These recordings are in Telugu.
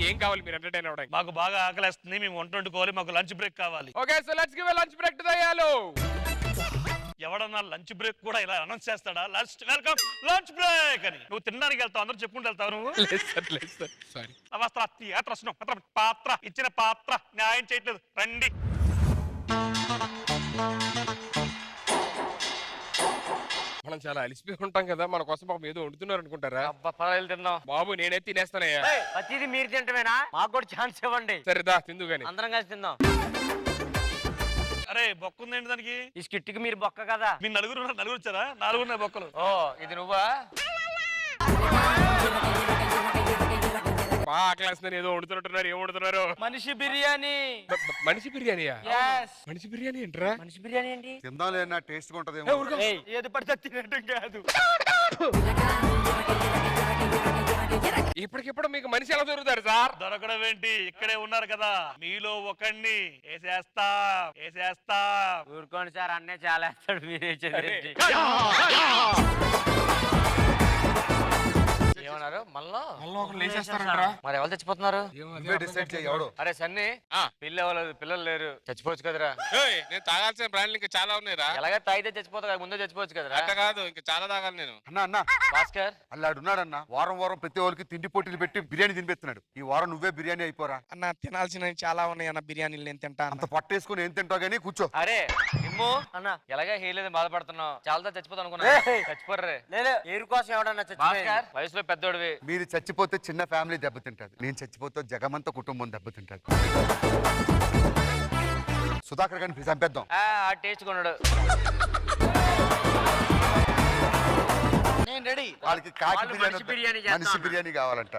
ఏం కావాలి మీరు ఎంటర్టైన్ అవ్వడానికి? మాకు బాగా ఆకలేస్తుంది, మేము వంట వండుకోవాలి, మాకు లంచ్ బ్రేక్ కావాలి. Okay so let's give a lunch break to దయ్యాలు. ఎవడన్నా లంచ్ బ్రేక్ కూడా ఇలా అనౌన్స్ చేస్తాడా? వెల్కమ్ లంచ్ బ్రేక్ అని. నువ్వు తినడానికి వెళ్తావు, అందరూ చెప్పుకుంటూ వెళ్తావు నువ్వు. లేదు సార్ సారీ. పాత్ర ఇచ్చిన పాత్ర న్యాయం చేయట్లేదు, రండి. మనం చాలా అలిసిపోయి ఉంటాం కదా, మన కోసం పాపం ఏదో వండుతున్నారు అనుకుంటారా? తిందాం బాబు నేనే తినేస్తానయ్యా. ప్రతిది మీరు తింటమేనా? మాకు కూడా ఛాన్స్ ఇవ్వండి. సరేదా తిందు గాని. అందరం కలిసి తిందాం. అరే బొక్క ఉందేంటి దానికి? ఈ స్కిట్ కి మీరు బొక్క కదా. మీ నలుగురు వచ్చారా? 4 ఉన్నాయి బొక్కలు. ఓ ఇది నువ్వా? బాగా ఆకలేస్తుందని ఏదో వండుతున్నట్టున్నారు. ఏం వండుతున్నారు? మనిషి బిర్యానీ. మనిషి బిర్యానీయా? మనిషి బిర్యానీ ఏంట్రా? మనిషి బిర్యానీ ఏంటి? తిందాం లేనా, టేస్ట్ ఉంటది. ఏది పడితే తినటం కాదు. ఇప్పటికిప్పుడు మీకు మనిషి ఎలా దొరుకుతారు సార్? దొరకడం ఏంటి, ఇక్కడే ఉన్నారు కదా, మీలో ఒకడిని వేసేస్తా. ఊరుకోండి సార్, అన్నే చాలా వేస్తాడు, మీరే చేయండి. ఏమన్నారు? మళ్ళా మరి ఎవరు చచ్చిపోతున్నారు? అరే సన్ని, పిల్లలు లేరు, చచ్చిపోవచ్చు కదరా? నేను తాగాల్సిన బ్రాండ్లు ఇంకా చాలా ఉన్నాయిరా. ఎలాగే తాగితే చచ్చిపోతా, ముందే చచ్చిపోవచ్చు కదరా? అట్ట కాదు, ఇంకా చాలా తాగాలి నేను. అన్నా భాస్కర్ అల్లాడున్నాడన్న, వారం ప్రతి వాళ్ళకి తిండి పోటీలు పెట్టి బిర్యానీ తినిపిస్తున్నాడు. ఈ వారం నువ్వే బిర్యానీ అయిపోరా. అన్న తినాల్సినవి చాలా ఉన్నాయి అన్న, బిర్యానీలు నేను తింటాను. అంత పట్టేసుకుని ఏం తింటావు గానీ కూర్చో. అరే నిమ్ము అన్న, ఎలాగే హీలేదు బాధపడుతున్నావు, చాలా చచ్చిపోతా అనుకున్నా. చచ్చిపోర్రే. ఏరు కోసం ఎవడన్నా వయసులో పెద్దోడివి. మీరు చచ్చిపోతే చిన్న ఫ్యామిలీ దెబ్బతింటది, నేను చచ్చిపోతే జగమంత కుటుంబం దెబ్బతింటది. సుధాకర్ గారిని చంపేద్దాం. ఆ టేస్ట్ కొన్నాడు. నేను రెడీ. వాళ్ళకి కాకి బిర్యానీ, మనిషి బిర్యానీ కావాలంట.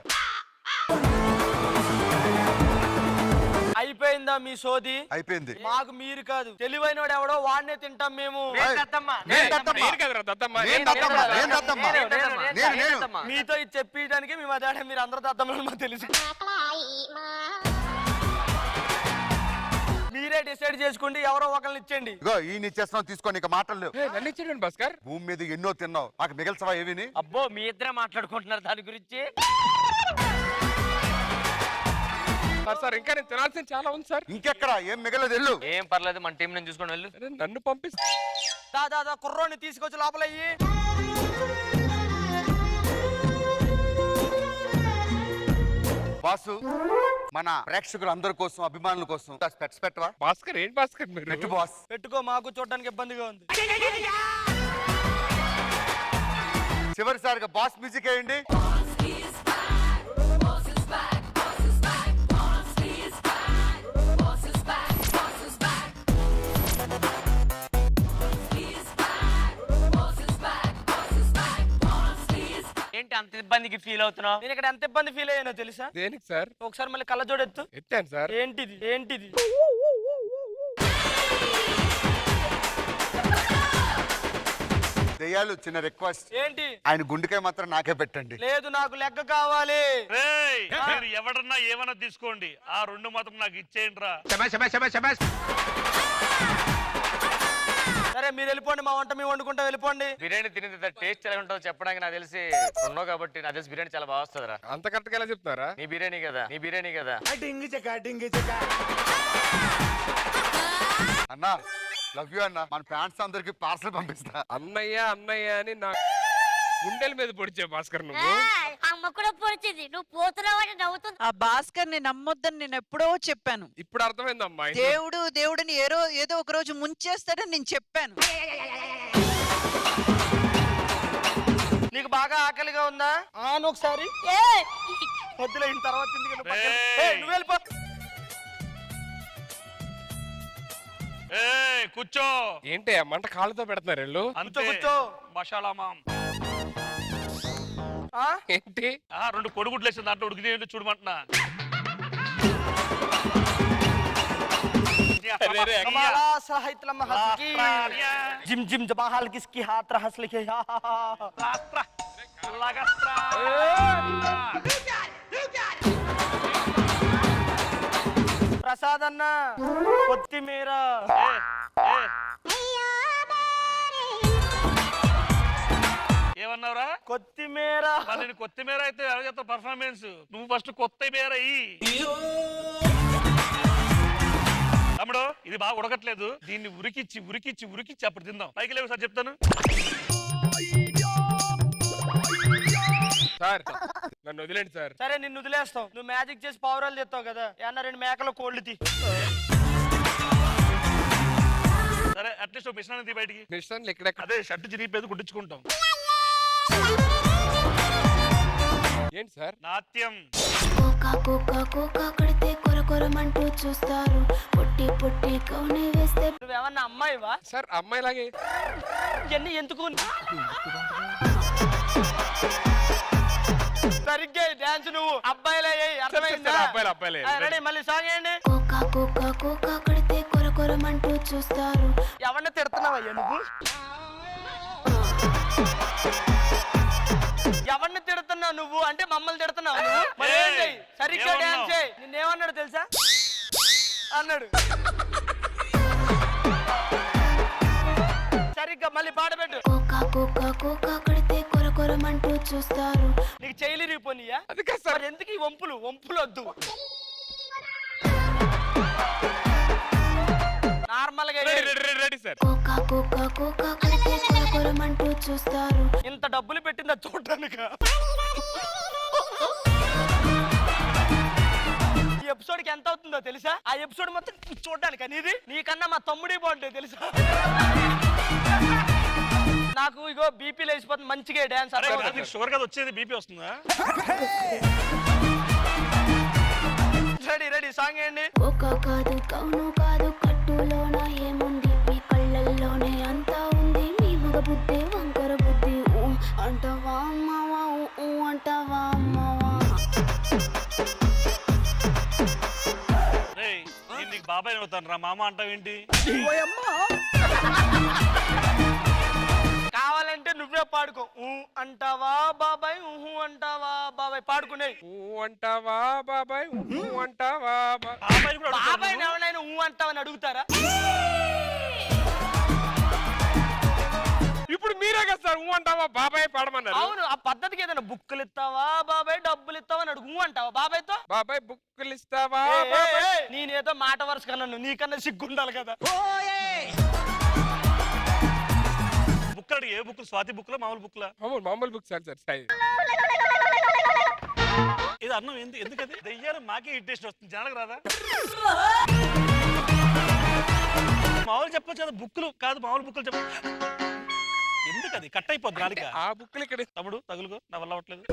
అయిపోయిందా మీ సోది? అయిపోయింది. మాకు మీరు కాదు, తెలివైనోడు ఎవడో వాడినే తింటాం మేము. మీతో ఇది చెప్పడానికి మేము అదే, మీరు అందరూ దత్తమ్మని మాకు తెలుసు. మీరే డిసైడ్ చేసుకోండి, ఎవరో ఒకరిని ఇచ్చండి. ఇగో ఈయన ఇచ్చేస్తున్నాం, తీసుకోండి, ఇక మాటలు లేవు. నన్ను ఇచ్చేయండి భాస్కర్. భూమి మీద ఎన్నో తిన్నావు, నాకు మిగల్సవా ఏవిని? అబ్బో మీ ఇద్దరే మాట్లాడుకుంటున్నారు దాని గురించి. సార్ ఇంకా నేను తినాల్సిన చాలా ఉంది సార్. ఇంకెక్కడ ఏం మిగలదు, వెళ్ళు. ఏం పర్లేదు, మన టీం నేను చూసుకొని వెళ్ళు. నన్ను పంపిస్తా. దాదా కుర్రోని తీసుకొచ్చి లోపలయ్యి. బాసు, మన ప్రేక్షకులు అందరి కోసం, అభిమానుల కోసం స్పెట్స్ పెట్టవా? భాస్కర్ ఏంటి భాస్కర్ మీరు? పెట్టు బాస్. పెట్టుకో, మాకు చూడడానికి ఇబ్బందిగా ఉంది. చివరిసారిగా బాస్ మ్యూజిక్ వేయండి. ఏంటి అంత ఇబ్బందికి ఫీల్ అవుతున్నావు? నేను ఇక్కడ ఎంత ఇబ్బంది ఫీల్ అయ్యానో తెలుసా? దేనికి సార్? ఒకసారి మళ్ళీ కళ్ళజోడెత్తు. ఎత్తాను సార్. ఏంటిది? దయ్యాలు చిన్న రిక్వెస్ట్. ఏంటి? ఆయన గుండెకాయ మాత్రం నాకే పెట్టండి. లేదు, నాకు లెక్క కావాలి. మీరు ఎవడన్నా ఏమన్నా తీసుకోండి, ఆ 2 మాత్రం నాకు ఇచ్చేయండి రా. సరే మీరు వెళ్ళిపోండి, మా వంట మేము వండుకుంటా, వెళ్ళిపోండి. బిర్యానీ తినేది టేస్ట్ ఎలా ఉంటుందో చెప్పడానికి నాకు తెలిసి ఉన్నావు కాబట్టి, నాకు తెలిసి బిర్యానీ చాలా బాగా వస్తుందిరా. అంత కరెక్ట్గా ఎలా చెప్తారా? నీ బిర్యానీ కదా. అన్నా లవ్ యూ అన్న, మన ఫ్యాన్స్ అందరికి పార్సల్ పంపిస్తా. అన్నయ్య అని నా గుండెల మీద పొడిచే భాస్కర్ నువ్వు. అమ్మ కూడా పొడిచింది, నువ్వు పోతున్నావని నవ్వుతుంది. ఆ భాస్కర్ ని నమ్మొద్దని నేను ఎప్పుడో చెప్పాను. ఇప్పుడు అర్థమైందమ్మా. దేవుడిని ఏదో ఒక రోజు ముంచేస్తాడని నేను చెప్పాను. నీకు బాగా ఆకలిగా ఉందా? ఆను ఒకసారి. వద్దులే, తర్వాత నువ్వు వెళ్ళిపో. కూర్చో. ఏంటి మంట కాళ్ళతో పెడుతున్నారు వీళ్ళు? అంతే, కూర్చో. మసాలా మాం. ఏంటి? 2 కొడుగుడ్లు వేసిన దాంట్లో ఉడికితే చూడమంటున్నా. जिम जिम जमाल किसकी हाथ रहस लिखे प्रसाद अन्ना కొత్తిమీర ఏమన్నావురా? కొత్తిమీర. మరి నేను కొత్తిమీర అయితే ఎలా చేస్తావు పర్ఫార్మెన్స్? నువ్వు ఫస్ట్ కొత్తిమీర తమ్ముడు, ఇది బాగా ఉడకట్లేదు. దీన్ని ఉరికిచ్చి ఉరికిచ్చి ఉరికిచ్చి అప్పుడు తిందాం. పైకి లేవు సార్, చెప్తాను. సార్ నన్ను వదిలేండి సార్. సరే నిన్ను వదిలేస్తావు. నువ్వు మ్యాజిక్ చేసి పావురాలు తెస్తావు కదా, ఏమన్నా 2 మేకలు కోళ్ళు తీ. సరే అట్లీస్ట్ ఒక మిషన్ అనేది బయటికి. మిషన్ ఎక్కడెక్కడ? అదే షర్ట్ చిరిగిపోయేది కుట్టించుకుంటాం. ఏంటి సార్? నాట్యం. కోకా కోకా కోకా కడితే కొర కొరమంటూ చూస్తారు, పొట్టి పొట్టి కౌనే వేస్తే. నువ్వేమన్నా అమ్మాయివా? సార్ అమ్మాయిలాగే. ఇవన్నీ ఎందుకు? సరిగ్గా డాన్స్ నువ్వు అబ్బాయిలే అర్థమైందా? అబ్బాయిలే. రెడీ, మళ్ళీ సాంగ్ వేయండి. కోకా కోకా కోకా కడితే కొర కొరమంటూ చూస్తారు. ఎవరిని తిడుతున్నావయ్యా నువ్వు? ఎవరిని తిడుతున్నావు నువ్వు? అంటే మమ్మల్ని తిడుతున్నావు నువ్వు? మరి ఏం చెయ్యి? సరిగ్గా డాన్స్ చేయి. నిన్నేమన్నాడు తెలుసా? అన్నాడు. సరిగ్గా మళ్ళీ పాట పెట్టు. కోకా కోకా కోకా కడితే కొర కొరమంటూ చూస్తారు. నీకు చేయలు రిగిపోనియా? అది కాదు సార్. మరి ఎందుకు ఈ వంపులు? వంపులు వద్దు. నార్మల్ గా రెడీ సార్. కోకా కోకా కోకా కడితే కొర కొరమంటూ చూస్తారు. ఇంత డబ్బులు పెట్టిందా చూడటానిక? ఈ ఎపిసోడ్ కి ఎంత అవుతుందో తెలుసా? ఆ ఎపిసోడ్ మొత్తం చూడడానికి అనేది నీకన్నా మా తమ్ముడే బాగుంటుంది తెలుసా? నాకు ఇగో బీపీ లేచిపోతుంది. మంచిగా డాన్స్. షుగర్ కదా వచ్చేది, బీపీ వస్తుందా? రెడీ రెడీ, సాంగ్ ఏంటి? కోకా కాదు కౌను కాదు కట్టులోన ఏముంది, మీ కళ్ళల్లోనే అంతా ఉంది, మీ మగ బుద్ధి వంకర బుద్ధి. అంటావా అమ్మావా? అంటావా అమ్మావా? రేయ్, నేను నీకు బాబాయ్ అవుతాను రా, మామ అంటావేంటి? కావాలంటే నువ్వే పాడుకో. అంటావా బాబాయ్? అంటావా బాబాయ్? పాడుకునే. అంటావా బాబాయ్? అంటావా బాబాయ్ కూడా అడుగుతాను బాబాయ్ నువ్వు? ఎవరైనా అంటావని అడుగుతారా? ఇప్పుడు మీరే కదా సార్ అంటావా బాబాయ్ పాడమన్నారు. అవును, ఆ పద్ధతికి ఏదైనా బుక్కులు ఇస్తావా బాబాయ్, డబ్బులు ఇస్తావా అని అడుగు. అంటావా బాబాయ్తో? బాబాయ్ బుక్కులు ఇస్తావా? నేనేదో మాట వరుస కన్నాను, నీకన్నా సిగ్గుండాలి కదా. బుక్ అడిగి, ఏ బుక్? స్వాతి బుక్లా మామూలు బుక్లా? మామూలు బుక్ సార్. సార్ ఇది అన్నం ఎందుకది? దెయ్యాలు మాకే ఇంట్రెస్ట్ వస్తుంది, జనాలకు రాదా? మామూలు చెప్పొచ్చు కదా, బుక్లు కాదు మామూలు బుక్లు చెప్ప. ఎందుకది కట్ అయిపోద్ది నాలుక? ఆ బుక్లు ఇక్కడ. తమ్ముడు తగులుకో, నా వల్ల అవ్వట్లేదు.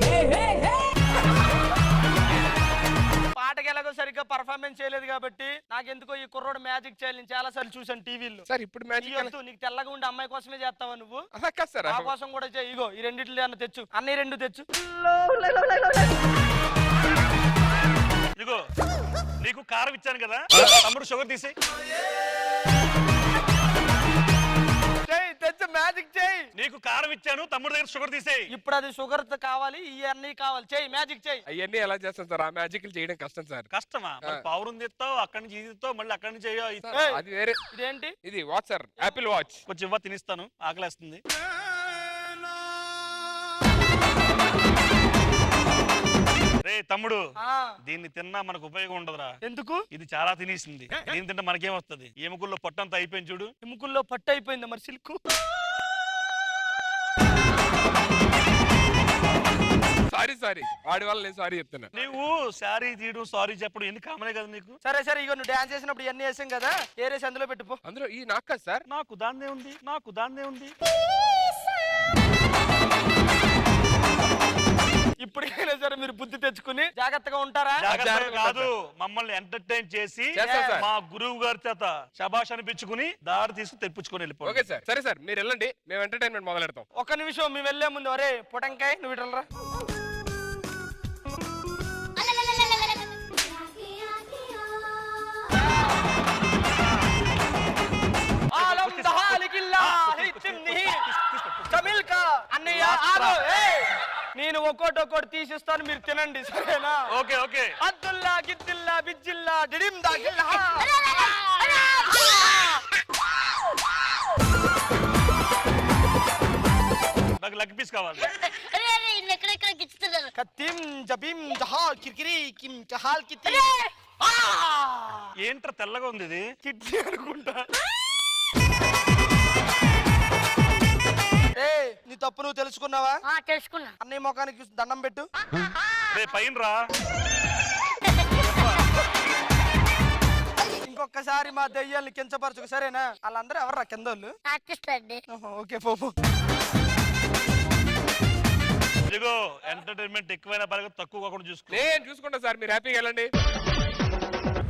పాటకి ఎలాగో సరిగ్గా పర్ఫార్మెన్స్ చేయలేదు కాబట్టి నాకెందుకో ఈ కుర్రోడు మ్యాజిక్ చేయాలి. చాలా సార్లు చూసాను టీవీలో. సార్ ఇప్పుడు మ్యాజిక్ నీకు తెల్లగా ఉండే అమ్మాయి కోసమే చేస్తావా నువ్వు? కాదు సార్. ఆ కోసం కూడా చేయి. ఇగో ఈ రెండిట్లో అన్న తెచ్చు, అన్ని 2 తెచ్చు. ఇదిగో నీకు కారం ఇచ్చాను కదా, తమ్ముడు షుగర్ తీసేయ్. తెచ్చు, మ్యాజిక్ చేయి. నీకు కారం ఇచ్చాను, తమ్ముడు దగ్గర షుగర్ తీసేయ్. ఇప్పుడు అది షుగర్ కావాలి, ఇవన్నీ కావాలి. చేయి, మ్యాజిక్ చేయి. అవన్నీ ఎలా చేస్తాం సార్? ఆ మ్యాజిక్లు చేయడం కష్టం సార్. కష్టమా? పౌరం తీస్తావు, అక్కడి నుంచి ఇది తీస్తావు, మళ్ళీ అక్కడి నుంచి అది వేరే. ఇదేంటి? ఇది వాచ్ సార్, యాపిల్ వాచ్. కొంచెం ఇవ్వ, తినిస్తాను, ఆకలేస్తుంది. రే తమ్ముడు, దీన్ని తిన్నా మనకు ఉపయోగం ఉండదురా. ఎందుకు? ఇది చాలా తినేసింది. దీన్ని తింటే మనకేం వస్తుంది? ఎముకల్లో పొట్టంతా అయిపోయింది చూడు. ఎముకల్లో పట్టు అయిపోయిందా మరి సిల్క్? సారీ వాడి వల్ల నేను సారీ చెప్తున్నా. నువ్వు సారీ తీయడం, సారీ చెప్పడం ఎన్ని కామనే కదా నీకు. సరే ఇగో నువ్వు డాన్స్ చేసినప్పుడు ఇవన్నీ వేసాం కదా, ఏరేసి అందులో పెట్టుకో. అందులో ఈ నాకు కాదు సార్. నాకు దాన్నే ఉంది. ఇప్పటికైనా సరే మీరు బుద్ధి తెచ్చుకుని జాగ్రత్తగా ఉంటారా? జాగ్రత్తగా కాదు, మమ్మల్ని ఎంటర్టైన్ చేసి మా గురువు గారి చేత శబాష్ అనిపించుకుని దారి తీసుకుని తెప్పించుకొని వెళ్ళిపో. Okay sir. సరే సార్, మీరు వెళ్ళండి, మేము ఎంటర్టైన్మెంట్ మొదలెడతాం. ఒక నిమిషం, మేము వెళ్లే ముందు ఒరే పొటంకాయ నువ్వు ఇటరా. నేను ఒక్కోటి తీసిస్తాను, మీరు తినండి సరేనా? ఓకే. అద్దుల్లా గిద్దిల్లా బిజ్జిల్లా డిడిం దాగిల్లా. నాకు లెగ్ పీస్ కావాలి. చెప్తాను కత్తిం జబిం జహా కిరికిరి కిం చహాల్ కితి ఏంట్రా తెల్లగా ఉంది ఇది? కిడ్నీ అనుకుంటా. ఏ నీ తప్పు నువ్వు తెలుసుకున్నావా? తెలుసుకున్నా. అన్నయ్య ముఖానికి దండం పెట్టు. రే పైన రా. ఇంకొకసారి మా దయ్యాల్ని కించపరచుకు, సరేనా? వాళ్ళందరూ ఎవర్రా కింద వాళ్ళు? ఆర్టిస్ట్ అండి. ఓకే పో. ఇదిగో ఎంటర్టైన్మెంట్ ఎక్కువైనా పర్లేదు, తక్కువ కాకుండా చూసుకో. నేను చూసుకుంటా సార్, మీరు హ్యాపీగా వెళ్ళండి.